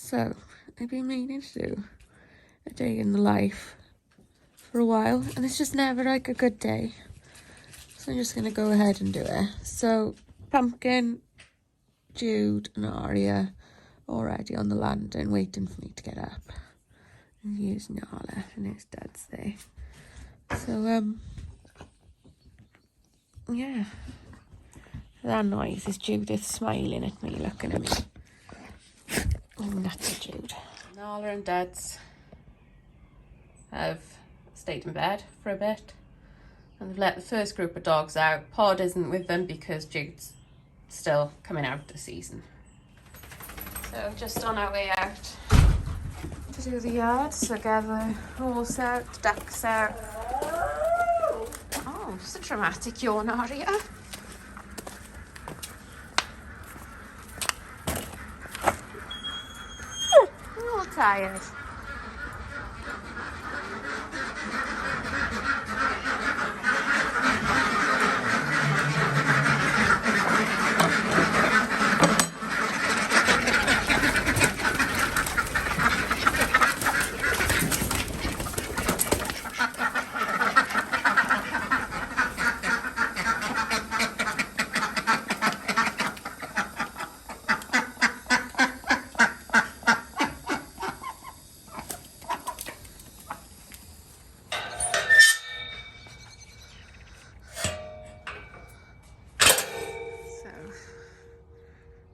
So, I've been meaning to do a day in the life for a while, and it's just never like a good day. So I'm just going to go ahead and do it. So, Pumpkin, Jude and Aria already on the landing waiting for me to get up. And here's Nala and his dad's there. So, yeah. That noise is Judith smiling at me, looking at me. I'm nuts, Jude. Nala and Dad's have stayed in bed for a bit, and they've let the first group of dogs out. Pod isn't with them because Jude's still coming out this season. So just on our way out to do the yard, so gather horse out, ducks out. Oh, it's a dramatic yawn, Aria. I'm all tired.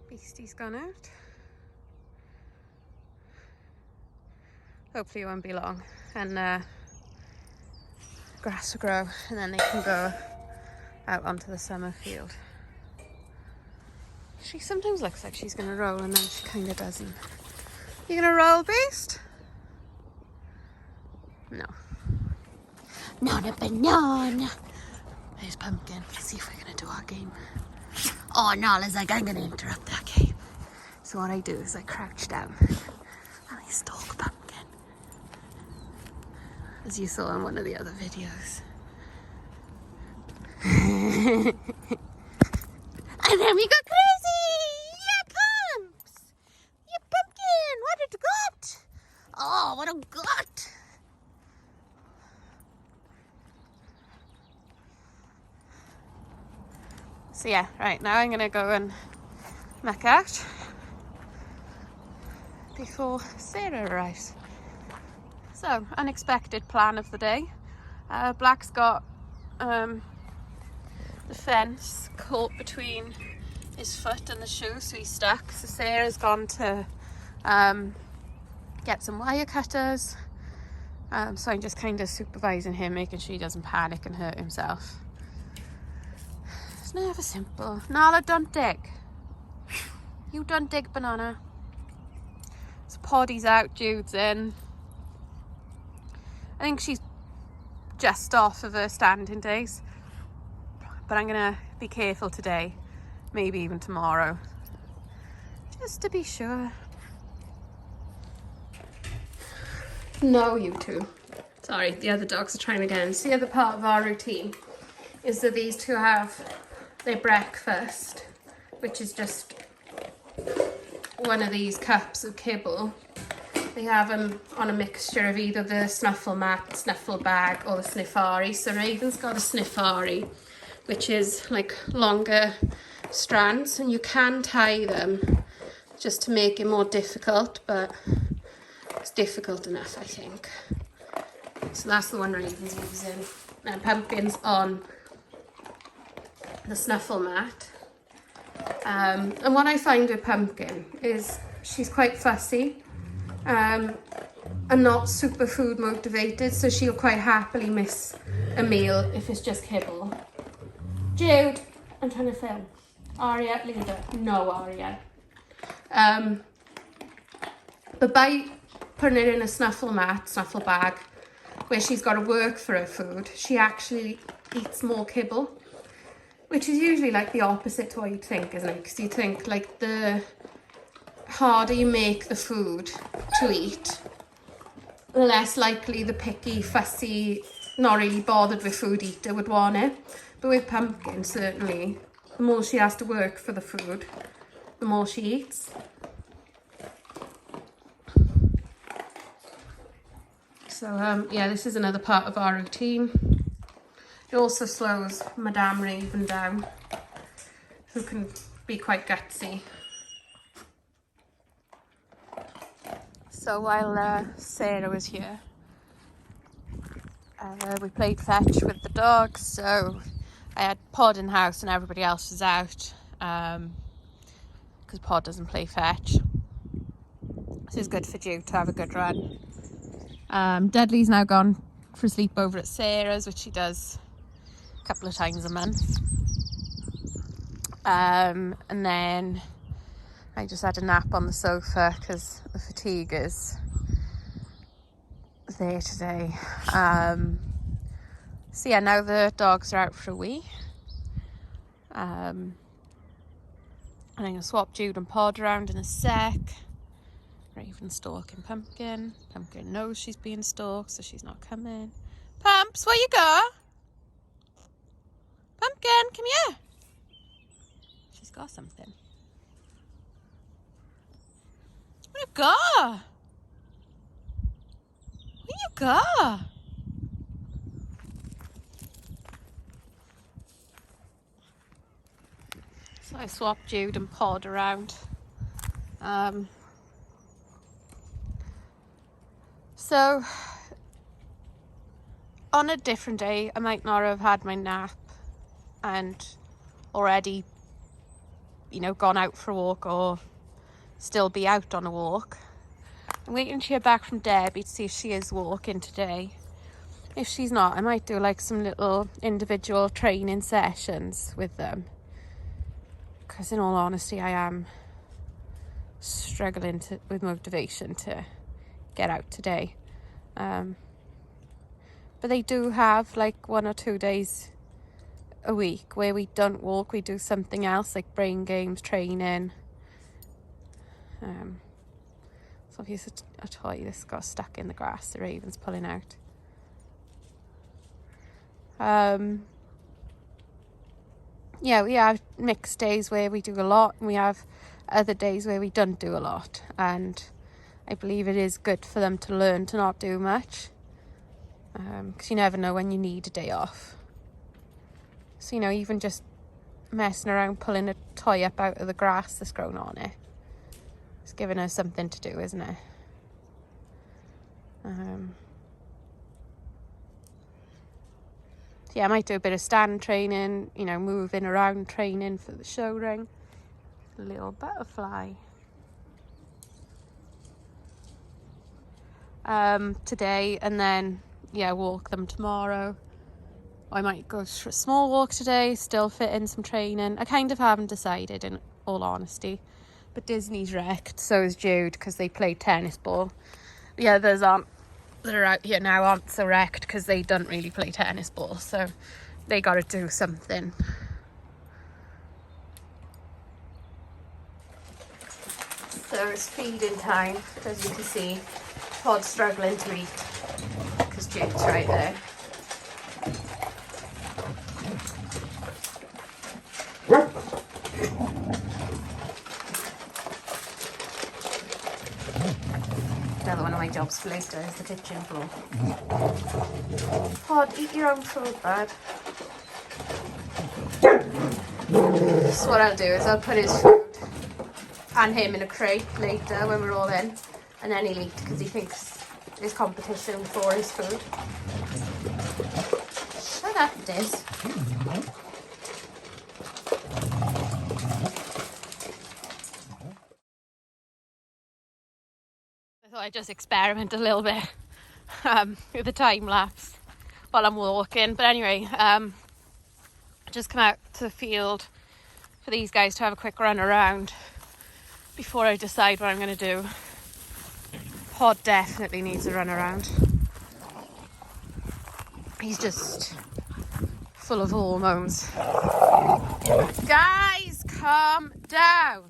Beastie's gone out. Hopefully it won't be long, and grass will grow, and then they can go out onto the summer field. She sometimes looks like she's gonna roll, and then she kind of doesn't. You gonna roll, Beast? No. Not a banana. There's Pumpkin. Let's see if we're gonna do our game. Oh, Nala's like, I'm going to interrupt that game. So what I do is I crouch down and I stalk Pumpkin, as you saw in one of the other videos. And then we go crazy! Yeah, Pumps! Yeah, Pumpkin! What a gut! Oh, what a gut! So yeah, right, now I'm gonna go and muck out before Sarah arrives. So, unexpected plan of the day. Black's got the fence caught between his foot and the shoe, so he's stuck. So Sarah's gone to get some wire cutters. So I'm just kind of supervising him, making sure he doesn't panic and hurt himself. Never simple. Nala, don't dig. You don't dig, banana. So Poddy's out, Jude's in. I think she's just off of her standing days, but I'm gonna be careful today, maybe even tomorrow, just to be sure. No, you two. Sorry, the other dogs are trying to get in. So the other part of our routine is that these two have their breakfast, which is just one of these cups of kibble. They have them on a mixture of either the snuffle mat, snuffle bag, or the sniffari. So Raven's got a sniffari, which is like longer strands, and you can tie them just to make it more difficult, but it's difficult enough, I think. So that's the one Raven's using. And Pumpkin's on the snuffle mat. And what I find with Pumpkin is she's quite fussy and not super food motivated, so she'll quite happily miss a meal if it's just kibble. Jude, I'm trying to film. Aria, leave it. No, Aria. But by putting it in a snuffle bag, where she's got to work for her food, she actually eats more kibble. Which is usually like the opposite to what you'd think, isn't it? Because you think like the harder you make the food to eat, the less likely the picky, fussy, not really bothered with food eater would want it. But with Pumpkin, certainly, the more she has to work for the food, the more she eats. So yeah, this is another part of our routine. It also slows Madame Raven down, who can be quite gutsy. So while Sarah was here, we played fetch with the dogs. So I had Pod in the house and everybody else was out, because Pod doesn't play fetch. This is good for Jude to have a good run. Dudley's now gone for a sleepover at Sarah's, which he does a couple of times a month. And then I just had a nap on the sofa because the fatigue is there today. So yeah, now the dogs are out for a wee. And I'm going to swap Jude and Pod around in a sec. Raven stalking Pumpkin. Pumpkin knows she's being stalked, so she's not coming. Pumps, where you go? Pumpkin, come here. She's got something. Where you go? Where you go? So I swapped Jude and Pod around. So on a different day, I might not have had my nap and already, gone out for a walk or still be out on a walk. I'm waiting to hear back from Debbie to see if she is walking today. If she's not, I might do like some little individual training sessions with them. Because in all honesty, I am struggling with motivation to get out today. But they do have like 1 or 2 days a week where we don't walk, we do something else like brain games, training. So here's a toy that's got stuck in the grass, the Raven's pulling out. Yeah, we have mixed days where we do a lot and we have other days where we don't do a lot, and I believe it is good for them to learn to not do much, because you never know when you need a day off. So even just messing around pulling a toy up out of the grass that's grown on it, it's giving her something to do, isn't it? Yeah, I might do a bit of stand training, moving around training for the show ring. A little butterfly. Today, and then walk them tomorrow. I might go for a small walk today, still fit in some training. I kind of haven't decided, in all honesty, but Disney's wrecked, so is Jude, because they played tennis ball. The others that are out here now aren't so wrecked because they don't really play tennis ball, so they got to do something. So it's feeding time, as you can see. Pod's struggling to eat because Jude's right there. Another one of my jobs for later is the kitchen floor. Pod, eat your own food, bud. So what I'll do is I'll put his food and him in a crate later when we're all in, and then he'll eat because he thinks there's competition for his food. Shut up, Diz. I thought I'd just experiment a little bit with the time lapse while I'm walking. But anyway, I just come out to the field for these guys to have a quick run around before I decide what I'm going to do. Pod definitely needs a run around. He's just full of hormones. Guys, calm down.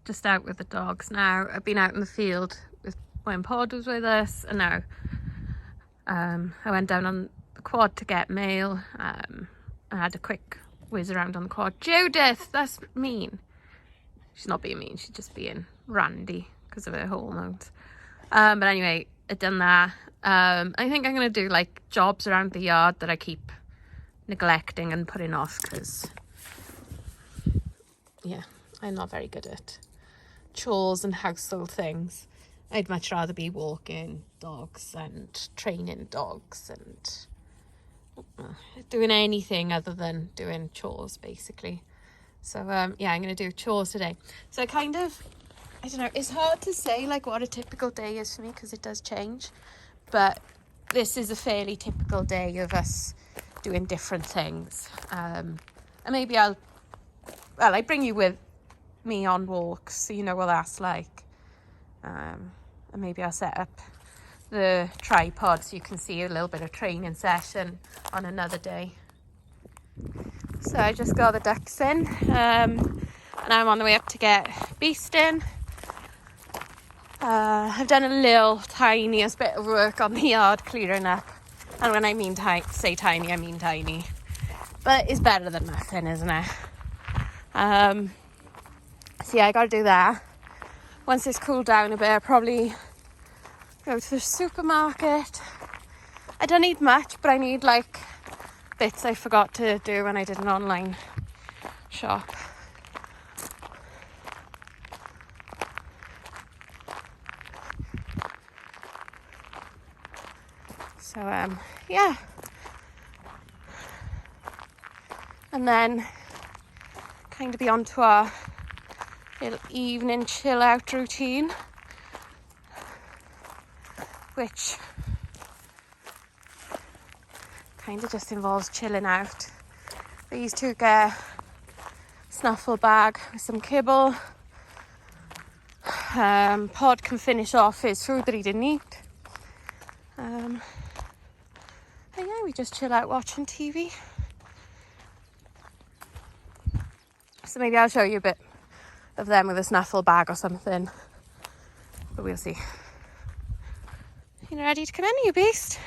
just out with the dogs now. I've been out in the field when Pod was with us, and now I went down on the quad to get mail. I had a quick whiz around on the quad. Judith, that's mean. She's not being mean, she's just being randy because of her hormones. But anyway, I've done that. I think I'm going to do like jobs around the yard that I keep neglecting and putting off because, yeah, I'm not very good at chores and household things. I'd much rather be walking dogs and training dogs and doing anything other than doing chores, basically. So yeah, I'm going to do chores today. So I don't know, it's hard to say like what a typical day is for me because it does change, but this is a fairly typical day of us doing different things. And maybe I bring you with me on walks so you know what that's like. And maybe I'll set up the tripod so you can see a little bit of training session on another day. So I just got the ducks in, and I'm on the way up to get Beast in. I've done a little tiniest bit of work on the yard clearing up, and when I mean say tiny, I mean tiny, but it's better than nothing, isn't it? So yeah, I gotta do that. Once it's cooled down a bit, I'll probably go to the supermarket. I don't need much, but I need like bits I forgot to do when I did an online shop. So yeah, and then kind of be on to our little evening chill out routine, which kind of just involves chilling out. These two get a snuffle bag with some kibble. Pod can finish off his food that he didn't eat. And yeah, we just chill out watching TV. So maybe I'll show you a bit of them with a snuffle bag or something, but we'll see. You ready to come in, you beast?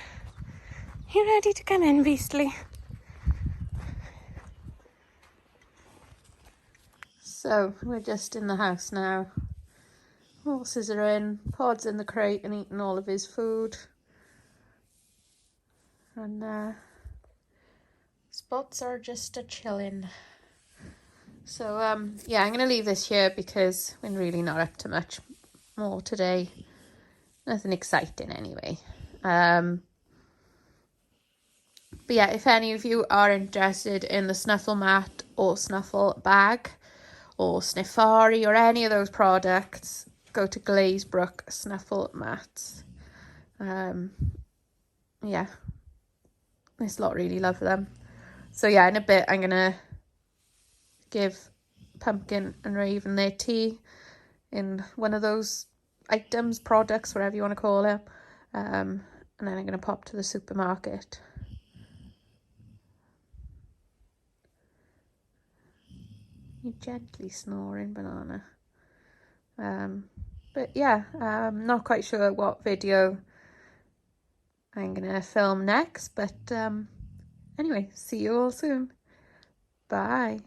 You ready to come in, beastly? So we're just in the house now. Horses are in, Pod's in the crate and eating all of his food. And Spots are just a chilling. So yeah, I'm going to leave this here because we're really not up to much more today. Nothing exciting anyway. But yeah, if any of you are interested in the snuffle mat or snuffle bag or Sniffari or any of those products, go to Glazebrook Snuffle Mats. Yeah, this lot really love them. So yeah, in a bit I'm gonna give Pumpkin and Raven their tea in one of those items, products, whatever you want to call it. And then I'm gonna pop to the supermarket. You're gently snoring, Banana. But yeah, I'm not quite sure what video I'm gonna film next, but anyway, see you all soon. Bye.